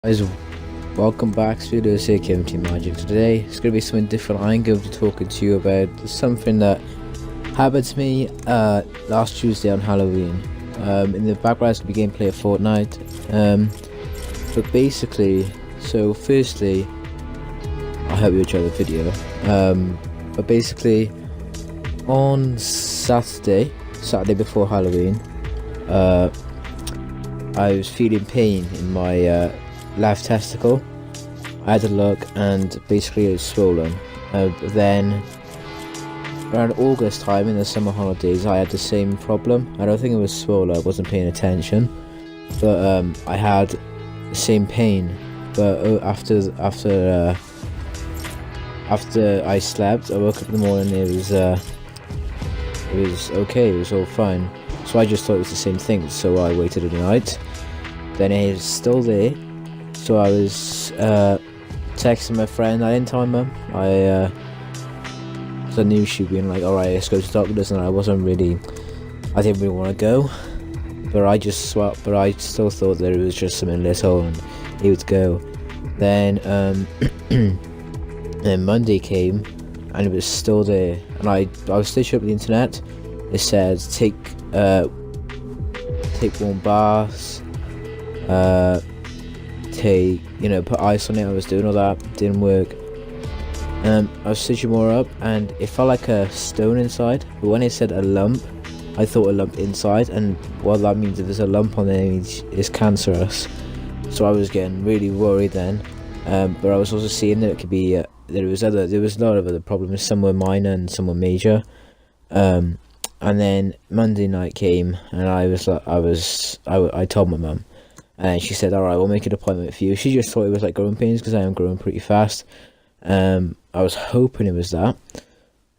Guys, welcome back to the CKMT Magic. Today it's going to be something different. I'm going to be talking to you about something that happened to me last Tuesday on Halloween. In the background it's going to be gameplay of Fortnite. But basically, so firstly, I hope you enjoy the video. But basically, on Saturday before Halloween, I was feeling pain in my left testicle. I had to look and basically it was swollen. Then around August time in the summer holidays I had the same problem. I don't think it was swollen, I wasn't paying attention, but I had the same pain. But after I slept, I woke up in the morning, it was okay, it was all fine. So I just thought it was the same thing, so I waited a night. Then it was still there. So I was texting my friend. I didn't tell my mum. I knew she'd been like, alright, let's go to doctors, and I didn't really want to go. But I just swapped, but I still thought that it was just something little and he would go. Then then Monday came and it was still there, and I was stitching up the internet. It said take warm baths, put ice on it. I was doing all that, didn't work. I was stitching more up and it felt like a stone inside, but when it said a lump, I thought a lump inside, and what that means, if there's a lump on there, it's cancerous. So I was getting really worried then. But I was also seeing that it could be there was a lot of other problems. Some were minor and some were major. And then Monday night came and I told my mum, and she said, alright, we'll make an appointment for you. She just thought it was like growing pains because I am growing pretty fast. I was hoping it was that,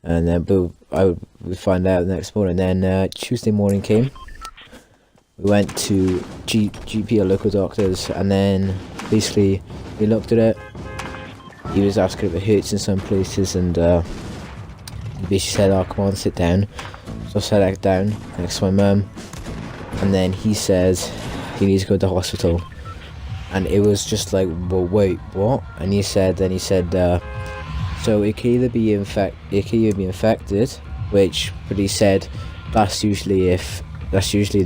and then I would find out the next morning. Then Tuesday morning came. We went to GP or local doctors, and then basically he looked at it. He was asking if it hurts in some places, and he basically said, oh, come on, sit down. So I sat down next to my mum, and then he says he needs to go to the hospital. And it was just like, well, wait, what? And he said, so it could either be infected, which, but he said that's usually in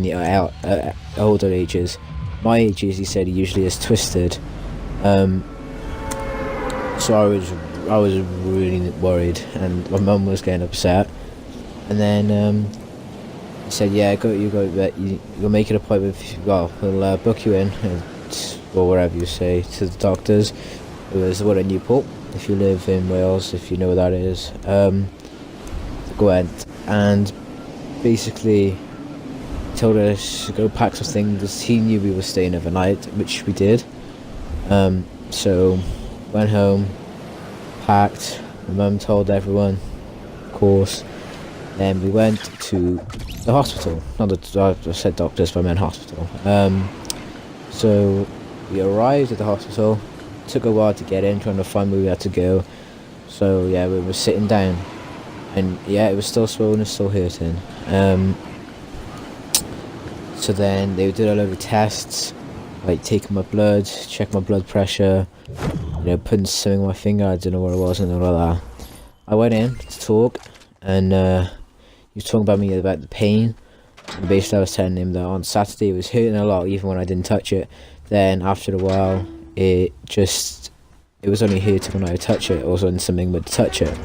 the older ages. My ages, he said, usually is twisted. So I was really worried, and my mum was getting upset. And then he said, yeah, you'll make an appointment. Well, we'll book you in, or wherever you say, to the doctors. It was the one in Newport, if you live in Wales, if you know where that is. Went, and basically told us to go pack some things. He knew we were staying overnight, which we did. So went home, packed. My mum told everyone, of course. Then we went to the hospital. Not that I said doctors, but I meant hospital. So we arrived at the hospital. Took a while to get in, trying to find where we had to go. So yeah, we were sitting down, and yeah, it was still swollen and still hurting. So then they did a load of tests, like taking my blood, check my blood pressure, putting something on my finger. I don't know what it was, and all like that. I went in to talk, and he was talking about the pain. And basically I was telling him that on Saturday it was hurting a lot, even when I didn't touch it. Then after a while, it was only hurting when I would touch it, or when something would touch it.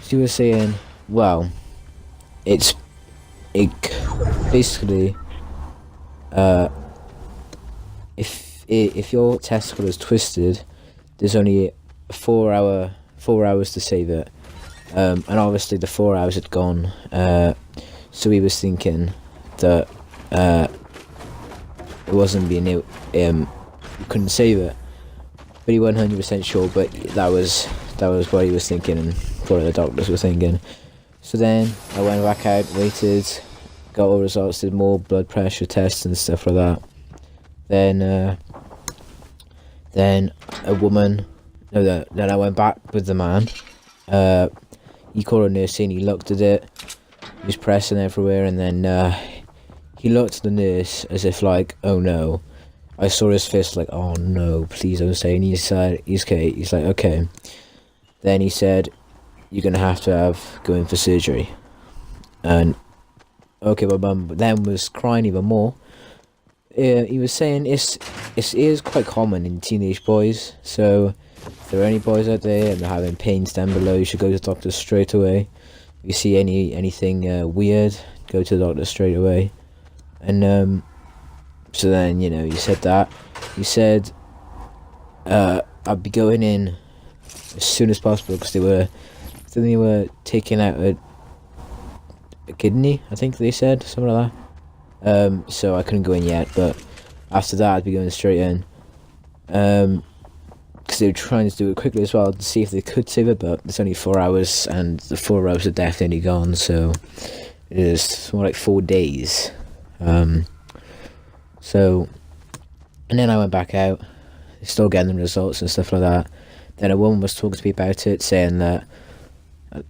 She was saying, well, it basically, if your testicle is twisted, there's only 4 hours to save it. And obviously the 4 hours had gone. So he was thinking that it wasn't being you couldn't save it, but he wasn't 100% sure. But that was what he was thinking, and what the doctors were thinking. So then I went back out, waited, got all the results, did more blood pressure tests and stuff like that. Then then I went back with the man. He called a nurse in, he looked at it, he was pressing everywhere, and then he looked at the nurse as if like, oh no, I saw his fist, like, oh no, please don't say. And he said, he's okay. He's like, okay. Then he said, you're gonna have to go in for surgery. And okay, my mum then was crying even more. He was saying it is quite common in teenage boys. So if there are any boys out there and they're having pains down below, you should go to the doctor straight away. If you see anything weird, go to the doctor straight away. And so then, you know, you said that. You said I'd be going in as soon as possible because they were taking out a kidney, I think they said, something like that. So I couldn't go in yet, but after that I'd be going straight in. Because they were trying to do it quickly as well to see if they could save it, but it's only 4 hours, and the 4 hours are definitely gone, so it is more like 4 days. So, and then I went back out, still getting the results and stuff like that. Then a woman was talking to me about it, saying that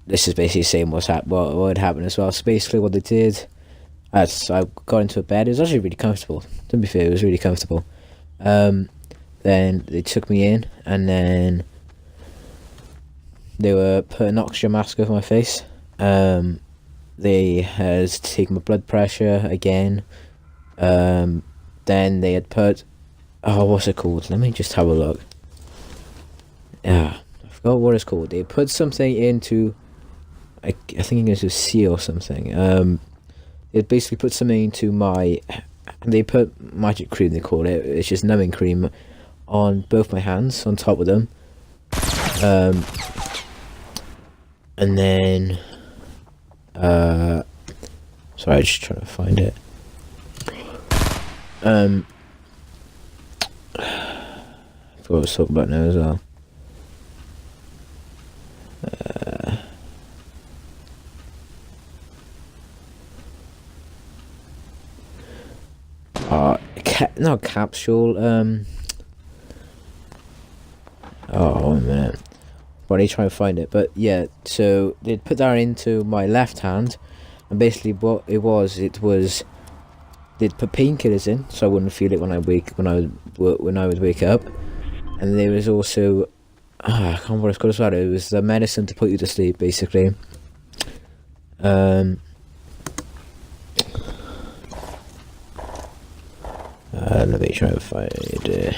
this is basically saying what had happened as well. So basically what they did, I got into a bed. It was actually really comfortable. To be fair, it was really comfortable. Then they took me in, and then they were putting an oxygen mask over my face. They had taken my blood pressure again. Then they had put, what's it called? Let me just have a look. Yeah, I forgot what it's called. They put something into, I think it was a C or something. They basically put something into they put magic cream, they call it. It's just numbing cream on both my hands, on top of them. And then, sorry, I'm just trying to find it. I forgot what I was talking about now as well. Not capsule. One minute. But I need to try and find it. But yeah, so they'd put that into my left hand, and basically what it was they'd put painkillers in, so I wouldn't feel it when I would wake up. And there was also, I can't remember what it's called as well. It was the medicine to put you to sleep, basically. Let me try and find it.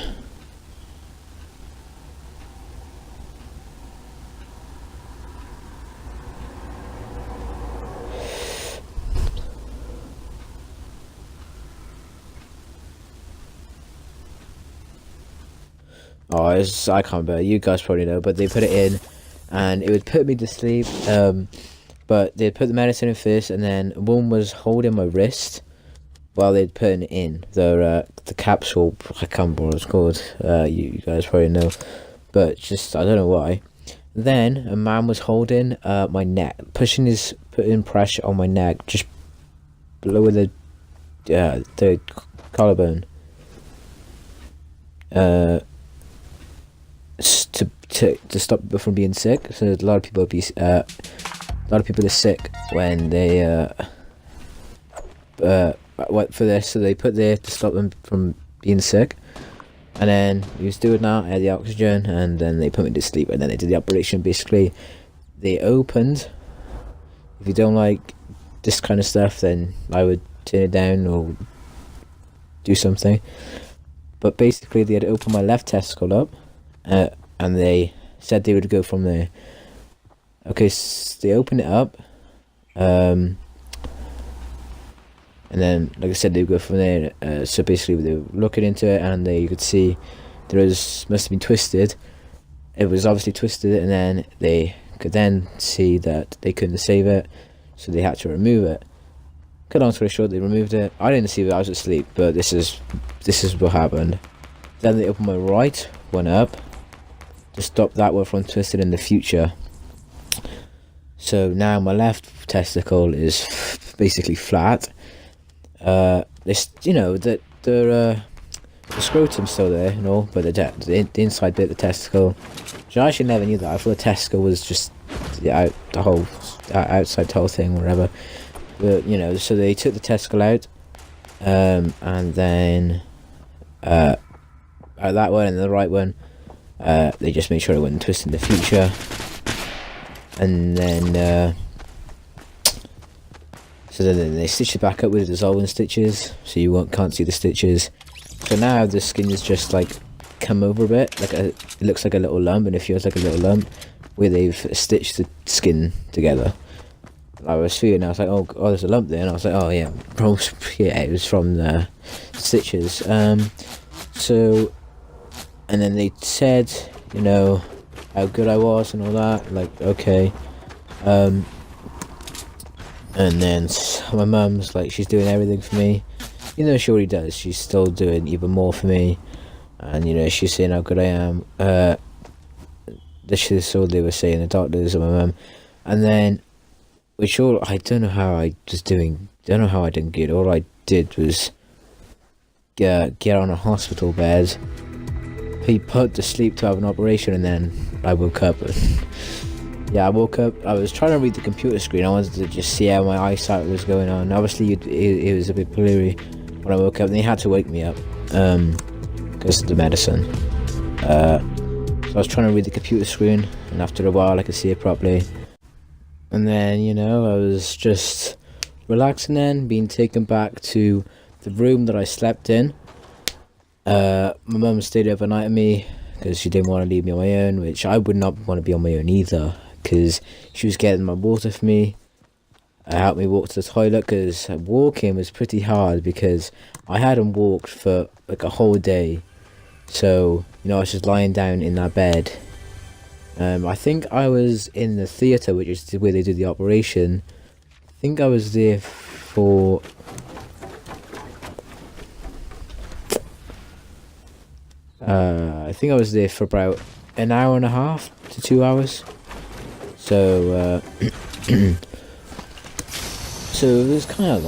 I can't remember. You guys probably know, but they put it in, and it would put me to sleep. But they'd put the medicine in first, and then a woman was holding my wrist while they'd put it in the capsule. I can't remember what it's called. You guys probably know, but just I don't know why. Then a man was holding my neck, putting pressure on my neck, just below the collarbone. To stop people from being sick. So a lot of people are sick when they for this, so they put there to stop them from being sick. And then he was doing that, I had the oxygen, and then they put me to sleep, and then they did the operation. Basically they opened, if you don't like this kind of stuff, then I would turn it down or do something. But basically they had opened my left testicle up, and they said they would go from there. Okay, so they opened it up, and then, like I said, they would go from there. So basically they were looking into it, and you could see must have been twisted. It was obviously twisted, and then they could then see that they couldn't save it, so they had to remove it. Cut long story short, they removed it. I didn't see it, I was asleep, but this is what happened. Then they opened my right one up to stop that one from twisting in the future. So now my left testicle is basically flat. This, you know, the scrotum's still there and all, but the inside bit of the testicle, which I actually never knew that. I thought the testicle was just outside the whole thing, whatever. But you know, so they took the testicle out, and then out that one and the right one. They just made sure it wouldn't twist in the future. And then so then they stitched it back up with dissolving stitches, so you can't see the stitches. So now the skin is just like come over a bit, like it looks like a little lump, and it feels like a little lump where they've stitched the skin together. I was feeling, I was like, oh, there's a lump there, and I was like, oh yeah, it was from the stitches. So, and then they said, you know, how good I was and all that, like, okay. And then my mum's like, she's doing everything for me, you know, she already does, she's still doing even more for me, and you know, she's saying how good I am. This is all they were saying, the doctors and my mum. And then, which all, I don't know how I didn't get, all I did was get on a hospital bed, be put to sleep to have an operation, and then I woke up. Yeah, I woke up, I was trying to read the computer screen, I wanted to just see how my eyesight was going on. Obviously it was a bit blurry when I woke up, and they had to wake me up, because of the medicine. So I was trying to read the computer screen, and after a while I could see it properly. And then, you know, I was just relaxing then, being taken back to the room that I slept in. My mum stayed overnight with me, because she didn't want to leave me on my own, which I would not want to be on my own either, because she was getting my water for me, helped me walk to the toilet, because walking was pretty hard, because I hadn't walked for like a whole day. So, you know, I was just lying down in that bed. I think I was in the theatre, which is where they did the operation. I think I was there for... I think I was there for about an hour and a half to 2 hours. So, so it was kind of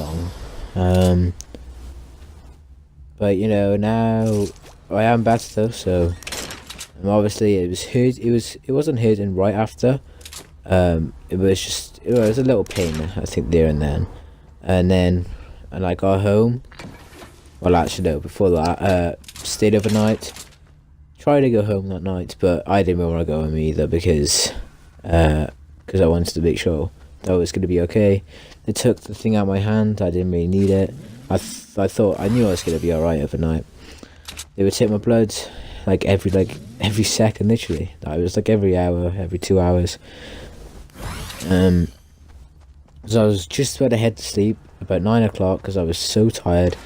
long. But, you know, now I am better though, so... obviously it wasn't hurting right after. It was a little pain, I think, there and then. And I got home. Well, actually no, before that, stayed overnight. Tried to go home that night, but I didn't want to go home either, because I wanted to make sure that it was going to be okay. They took the thing out of my hand, I didn't really need it. I knew I was going to be alright overnight. They would take my blood every second, literally. It was like every hour, every 2 hours. So I was just about to head to sleep about 9 o'clock, because I was so tired,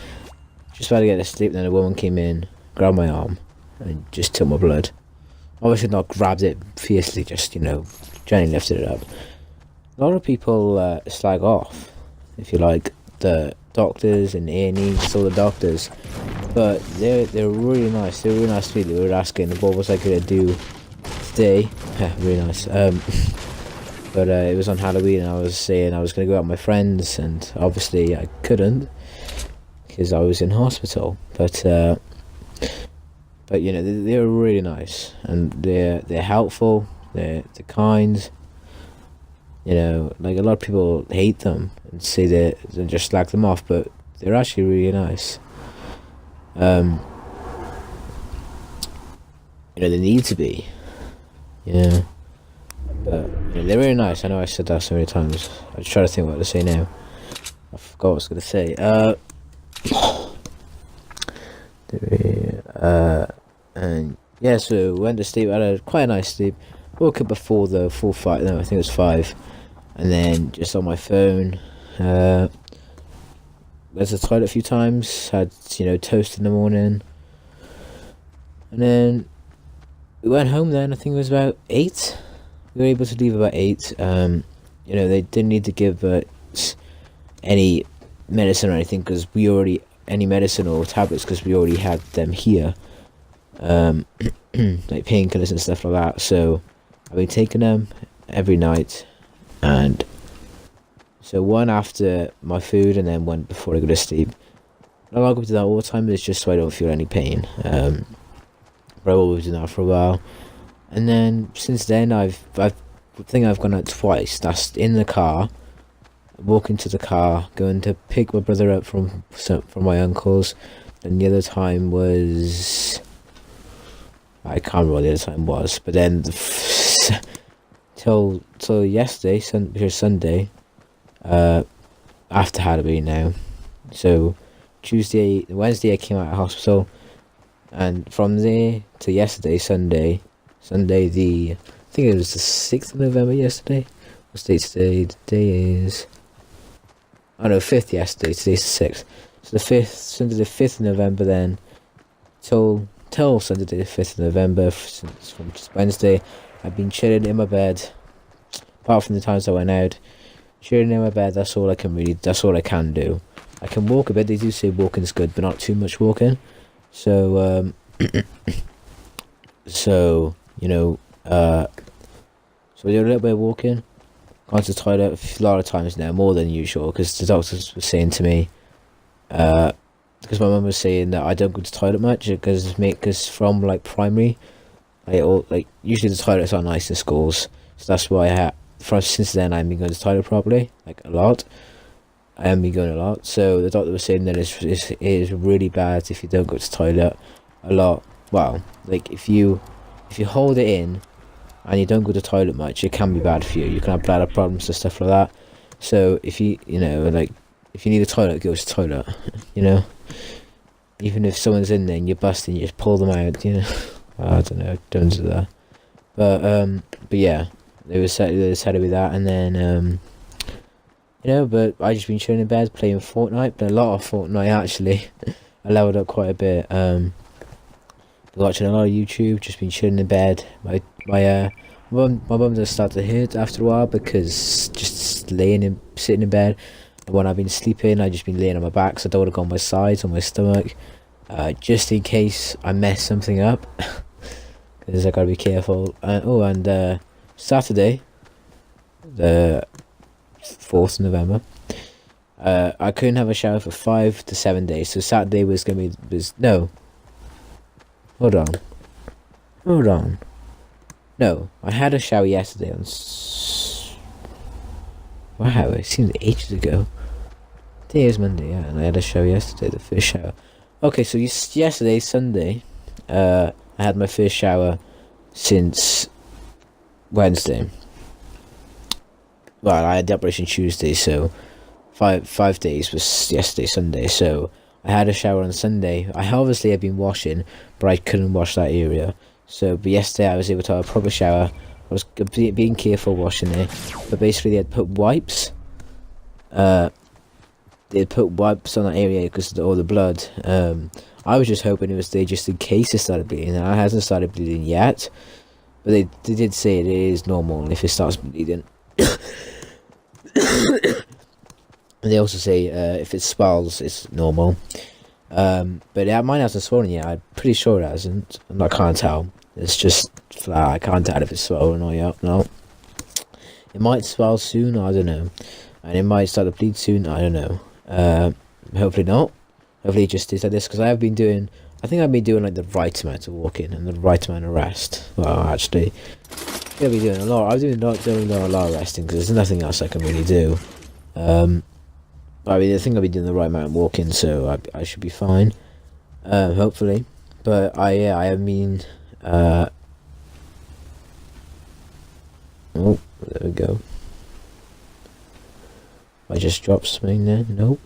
just about to get to sleep. Then a woman came in, grabbed my arm, and just took my blood. Obviously not grabbed it fiercely, just, you know, gently lifted it up. A lot of people slag off, if you like, the doctors and A&Es, all the doctors, but they're really nice. They were really nice to me. They were asking what was I gonna do today. Really nice. But it was on Halloween, and I was saying I was gonna go out with my friends, and obviously I couldn't because I was in hospital. But you know, they're really nice, and they're helpful. They're kind. You know, like a lot of people hate them and say they just slag them off, but they're actually really nice. You know, they need to be. Yeah. But you know, they're really nice. I know I said that so many times. I was trying to think what to say now. I forgot what I was gonna say. And yeah, so went to sleep. I had quite a nice sleep. Woke up before the full fight. No, I think it was 5. And then just on my phone, went to the toilet a few times, had, you know, toast in the morning, and then we went home then. I think it was about 8. We were able to leave about 8. You know, they didn't need to give us any medicine or anything, because any medicine or tablets, because we already had them here, like painkillers and stuff like that. So I've been taking them every night. And so one after my food, and then one before I go to sleep. I like to do that all the time, it's just so I don't feel any pain. But I've always done that for a while. And then since then, I think I've gone out twice. That's in the car, walking to the car, going to pick my brother up from my uncle's, and the other time was, I can't remember what the other time was. But then till yesterday, Sunday, after Halloween now. So Wednesday I came out of hospital, and from there to yesterday, Sunday the, I think it was the 6th of November yesterday. What's the date today? Today is, oh no, 5th yesterday, today's the 6th. So the 5th, Sunday the 5th of November then, till Sunday the 5th of November, since from just Wednesday, I've been chilling in my bed, apart from the times I went out, chilling in my bed. That's all I can do. I can walk a bit. They do say walking's good, but not too much walking. So, so we do a little bit of walking. Gone to the toilet a lot of times now, more than usual, because the doctors were saying to me, because my mum was saying that I don't go to the toilet much, because from like primary, usually the toilets are nice in schools, so that's why since then I've been going to the toilet probably like a lot. I haven't been going a lot, so the doctor was saying that it is really bad if you don't go to the toilet a lot. Well, like if you hold it in and you don't go to the toilet much, it can be bad for you. You can have bladder problems and stuff like that. So if you if you need a toilet, go to the toilet. Even if someone's in there and you're busting, you just pull them out. I don't know, don't do that. But yeah, they decided with that, and then but I just been chilling in bed playing Fortnite, but a lot of Fortnite actually. I leveled up quite a bit. Watching a lot of YouTube, just been chilling in bed. My mum does start to hurt after a while, because just sitting in bed. And when I've been sleeping, I've just been laying on my back, so I don't want to go on my sides or my stomach, just in case I mess something up, because I gotta be careful. And Saturday, the 4th of November, I couldn't have a shower for 5 to 7 days. So Saturday was no. Hold on. No, I had a shower yesterday wow, it seems ages ago. Today is Monday, yeah, and I had a shower yesterday, the first shower. Okay, so yesterday, Sunday, I had my first shower since Wednesday. Well, I had the operation Tuesday, so five days was yesterday, Sunday. So I had a shower on Sunday. I obviously had been washing, but I couldn't wash that area. But yesterday I was able to have a proper shower. I was being careful washing it, but basically they had put wipes. They put wipes on that area because of all the blood. I was just hoping it was there just in case it started bleeding, and it hasn't started bleeding yet. But they did say it is normal if it starts bleeding. They also say if it swells, it's normal. But mine hasn't swollen yet. I'm pretty sure it hasn't. I can't tell. It's just flat. I can't tell if it's swollen or yet. No. It might swell soon. I don't know. And it might start to bleed soon. I don't know. Hopefully not. Hopefully it just is like this, because I think I've been doing like the right amount of walking and the right amount of rest. Well, actually, I've been doing a lot. I've been doing a lot of resting, because there's nothing else I can really do. I think I've been doing the right amount of walking, so I should be fine. Hopefully. But I have been. Oh, there we go. I just dropped something there. Nope,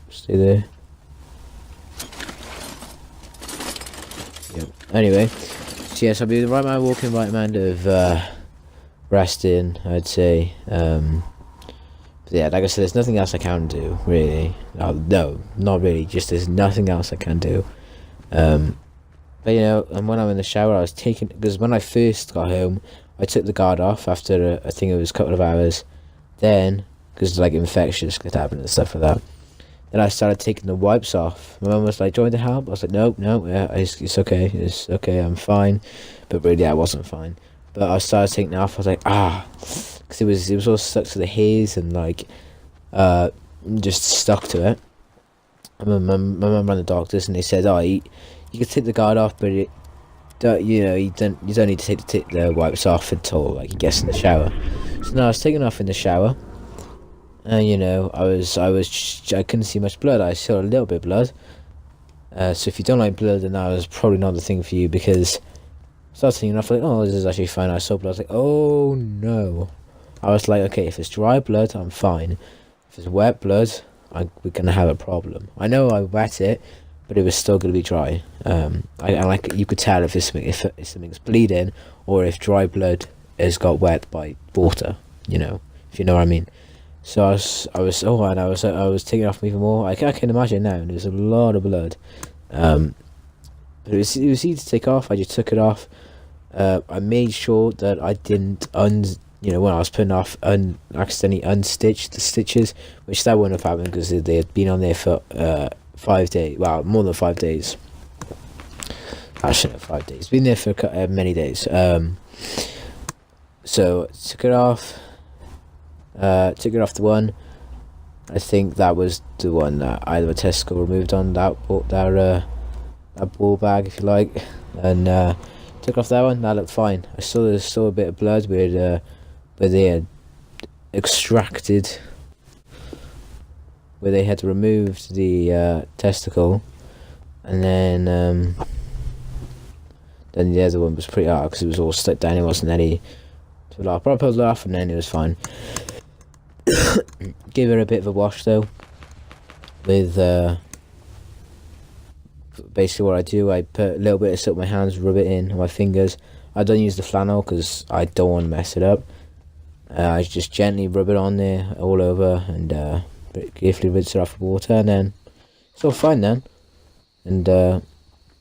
stay there. Yep. Anyway, so yes, I'll be the right amount of walking, right amount of resting, I'd say. But yeah, like I said, there's nothing else I can do, really. No, not really. Just there's nothing else I can do. But and when I'm in the shower, I was because when I first got home, I took the guard off after I think it was a couple of hours. Then, because like infections could happen and stuff like that. Then I started taking the wipes off. My mum was like, "Do you want to help?" I was like, "No, yeah, it's okay, I'm fine." But really, I wasn't fine. But I started taking it off. I was like, because it was all stuck to the hairs and like, just stuck to it. And my mum ran the doctors, and they said, you can take the guard off, but you don't need to take the wipes off until like you get in the shower. So now I was taking off in the shower, and I couldn't see much blood. I saw a little bit of blood, So if you don't like blood, then that was probably not the thing for you, because I started thinking enough like, oh, this is actually fine. I saw blood. I was like, oh no. I was like, okay, if it's dry blood, I'm fine. If it's wet blood, we're gonna have a problem. I know I wet it, but it was still gonna be dry. I like, you could tell if something's bleeding, or if dry blood has got wet by water. You know, if you know what I mean. So I was taking it off even more. I can imagine now. There's a lot of blood. But it was easy to take off. I just took it off. I made sure that I didn't when I was putting off, accidentally unstitch the stitches, which that wouldn't have happened because they had been on there for 5 days. Well, more than 5 days. Actually, 5 days. It's been there for many days. So took it off. Took it off the one. I think that was the one that either TESTCILE removed on that ball bag, if you like, and took off that one. That looked fine. I saw a bit of blood where they had extracted, where they had removed the testicle, and then the other one was pretty hard because it was all stuck down. It wasn't any. So I pulled it off, and then it was fine. Give her a bit of a wash though. With basically what I do, I put a little bit of soap on my hands, rub it in on my fingers. I don't use the flannel because I don't want to mess it up. I just gently rub it on there all over, and carefully rinse it off with water, and then it's all fine then. And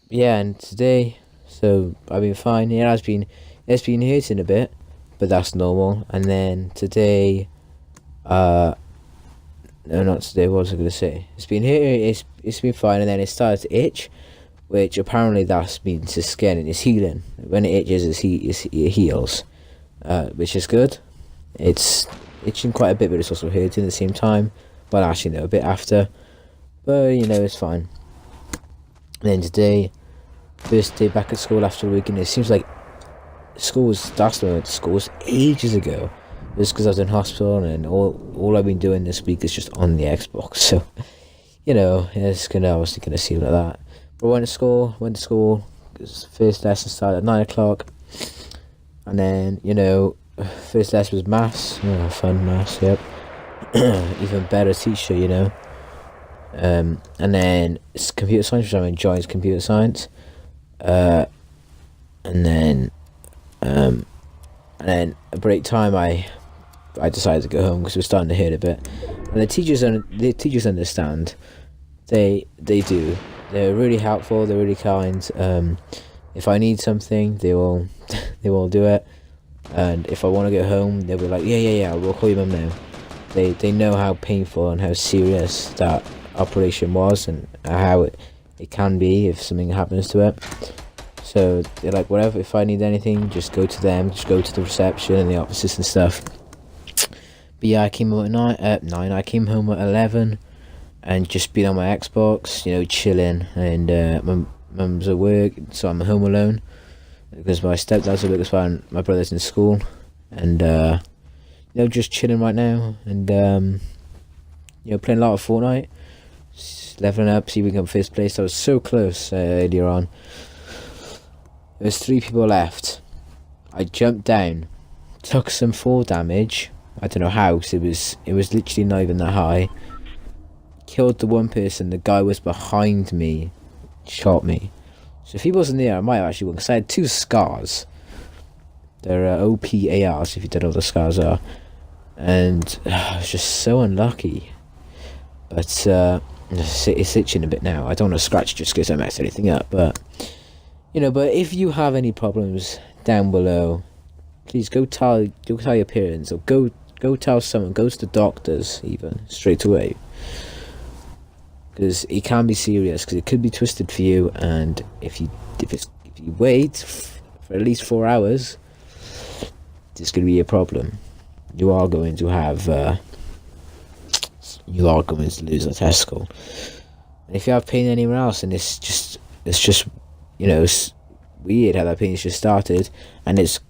yeah, and today, so I've been fine. It's been hurting a bit, but that's normal. And then today, no, not today. What was I going to say? It's been here. It's been fine, and then it started to itch, which apparently that's means the skin and it's healing. When it itches, it heals, which is good. It's itching quite a bit, but it's also hurting at the same time. But actually, no, a bit after. But it's fine. And then today, first day back at school after a week, and it seems like that's when I went to school was ages ago. Just because I was in hospital, and all I've been doing this week is just on the Xbox. So, it's obviously gonna seem like that. But I went to school. Cause first lesson started at 9 o'clock, and then first lesson was maths. Fun maths. Yep. Even better teacher. And then it's computer science, which I'm enjoying. Computer science. And then a break time, I decided to go home because it was starting to hurt a bit. And the teachers understand. They do. They're really helpful. They're really kind. If I need something, they will do it. And if I want to go home, they'll be like, yeah, we'll call your mum now. They know how painful and how serious that operation was, and how it can be if something happens to it. So they're like, whatever, if I need anything, just go to them, just go to the reception and the offices and stuff. But yeah, I came home at 9, I came home at 11, and just been on my Xbox, chilling, and my mum's at work, so I'm home alone, because my stepdad's at work as well, and my brother's in school, and just chilling right now, and playing a lot of Fortnite, just leveling up, see if we can come first place. I was so close earlier on. There's 3 people left. I jumped down, took some fall damage. I don't know how, because it was literally not even that high. Killed the one person. The guy was behind me, shot me. So if he wasn't there, I might have actually won, because I had 2 scars. They're OPARs, if you don't know what the scars are. And I was just so unlucky. But it's itching a bit now. I don't want to scratch just because I messed anything up, but but if you have any problems down below, please go tell your parents, or go tell someone, go to the doctors even straight away, because it can be serious, because it could be twisted for you, and if you wait for at least 4 hours, there's going to be a problem. You are going to lose a testicle, and if you have pain anywhere else, and it's just it's weird how that pain's just started, and it's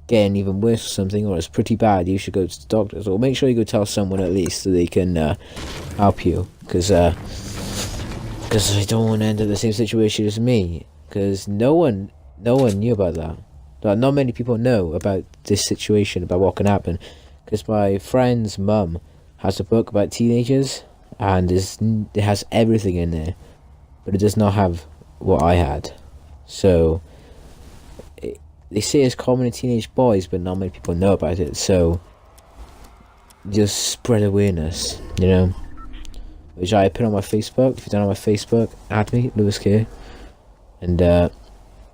getting even worse or something, or it's pretty bad, you should go to the doctors, or make sure you go tell someone at least, so they can help you, because because I don't want to end up in the same situation as me. Because no one knew about that. Like, not many people know about this situation, about what can happen. Because my friend's mum has a book about teenagers, and it has everything in there, but it does not have what I had. So they say it's common in teenage boys, but not many people know about it. So just spread awareness, you know. Which I put on my Facebook. If you don't know my Facebook, add me, Lewis K, and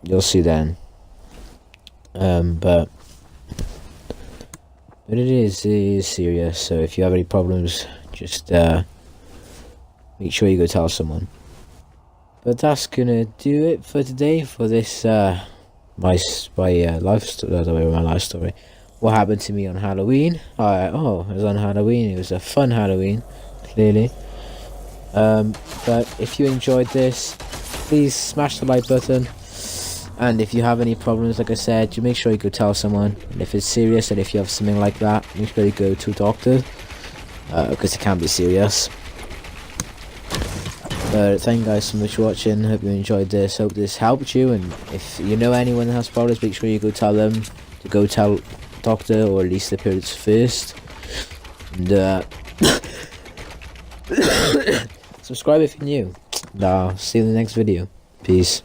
you'll see then. But it is serious. So if you have any problems, just make sure you go tell someone. But that's gonna do it for today, for this my life story. What happened to me on Halloween? It was on Halloween. It was a fun Halloween, clearly. But if you enjoyed this, please smash the like button. And if you have any problems, like I said, you make sure you go tell someone. And if it's serious, and if you have something like that, make sure you go to a doctor, because it can be serious. But thank you guys so much for watching. Hope you enjoyed this. Hope this helped you. And if you know anyone that has problems, make sure you go tell them to go tell doctor, or at least the parents first. And subscribe if you're new. And I'll see you in the next video. Peace.